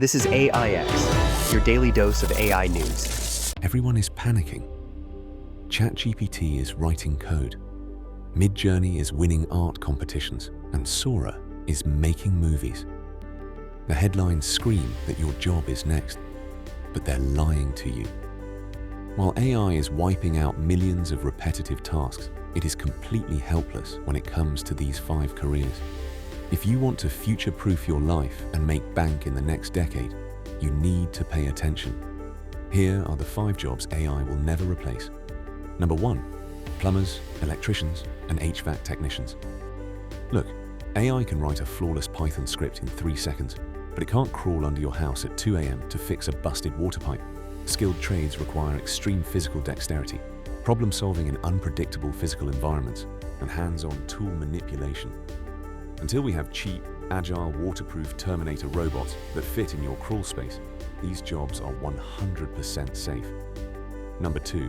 This is AIX, your daily dose of AI news. Everyone is panicking. ChatGPT is writing code. Midjourney is winning art competitions, and Sora is making movies. The headlines scream that your job is next, but they're lying to you. While AI is wiping out millions of repetitive tasks, it is completely helpless when it comes to these 5 careers. If you want to future-proof your life and make bank in the next decade, you need to pay attention. Here are the 5 jobs AI will never replace. Number 1, plumbers, electricians, and HVAC technicians. Look, AI can write a flawless Python script in 3 seconds, but it can't crawl under your house at 2 a.m. to fix a busted water pipe. Skilled trades require extreme physical dexterity, problem-solving in unpredictable physical environments, and hands-on tool manipulation. Until we have cheap, agile, waterproof Terminator robots that fit in your crawl space, these jobs are 100% safe. Number 2,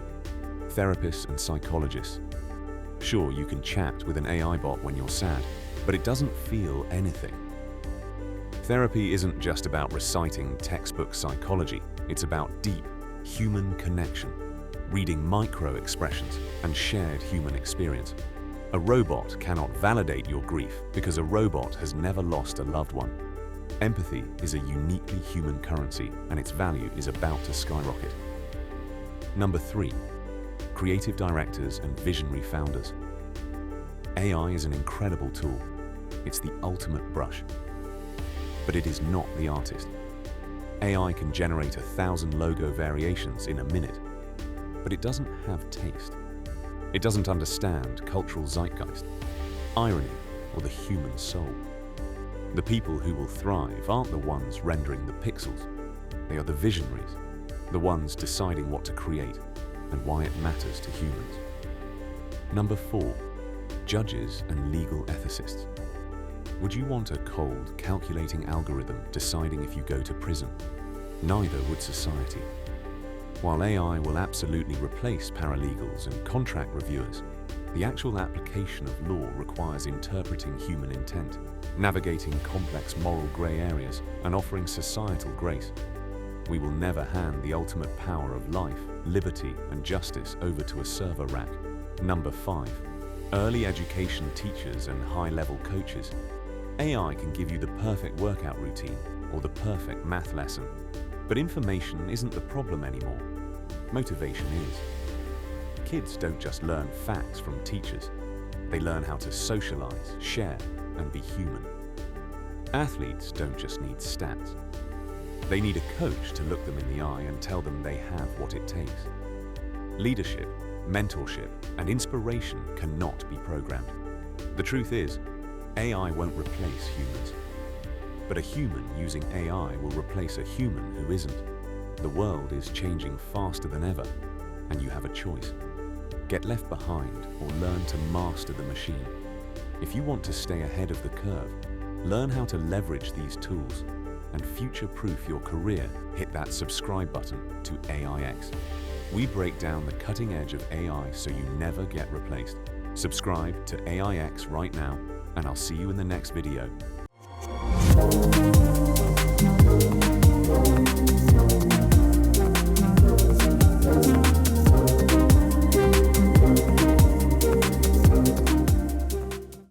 therapists and psychologists. Sure, you can chat with an AI bot when you're sad, but it doesn't feel anything. Therapy isn't just about reciting textbook psychology, it's about deep, human connection, reading micro-expressions and shared human experience. A robot cannot validate your grief because a robot has never lost a loved one. Empathy is a uniquely human currency, and its value is about to skyrocket. Number 3, creative directors and visionary founders. AI is an incredible tool. It's the ultimate brush. But it is not the artist. AI can generate 1,000 logo variations in a minute, but it doesn't have taste. It doesn't understand cultural zeitgeist, irony, or the human soul. The people who will thrive aren't the ones rendering the pixels. They are the visionaries, the ones deciding what to create and why it matters to humans. Number 4, judges and legal ethicists. Would you want a cold, calculating algorithm deciding if you go to prison? Neither would society. While AI will absolutely replace paralegals and contract reviewers, the actual application of law requires interpreting human intent, navigating complex moral grey areas, and offering societal grace. We will never hand the ultimate power of life, liberty, and justice over to a server rack. Number 5, early education teachers and high-level coaches. AI can give you the perfect workout routine or the perfect math lesson, but information isn't the problem anymore. Motivation is. Kids don't just learn facts from teachers. They learn how to socialize, share, and be human. Athletes don't just need stats. They need a coach to look them in the eye and tell them they have what it takes. Leadership, mentorship, and inspiration cannot be programmed. The truth is, AI won't replace humans. But a human using AI will replace a human who isn't. The world is changing faster than ever, and you have a choice. Get left behind or learn to master the machine. If you want to stay ahead of the curve, learn how to leverage these tools, and future-proof your career, hit that subscribe button to AIX. We break down the cutting edge of AI so you never get replaced. Subscribe to AIX right now, and I'll see you in the next video.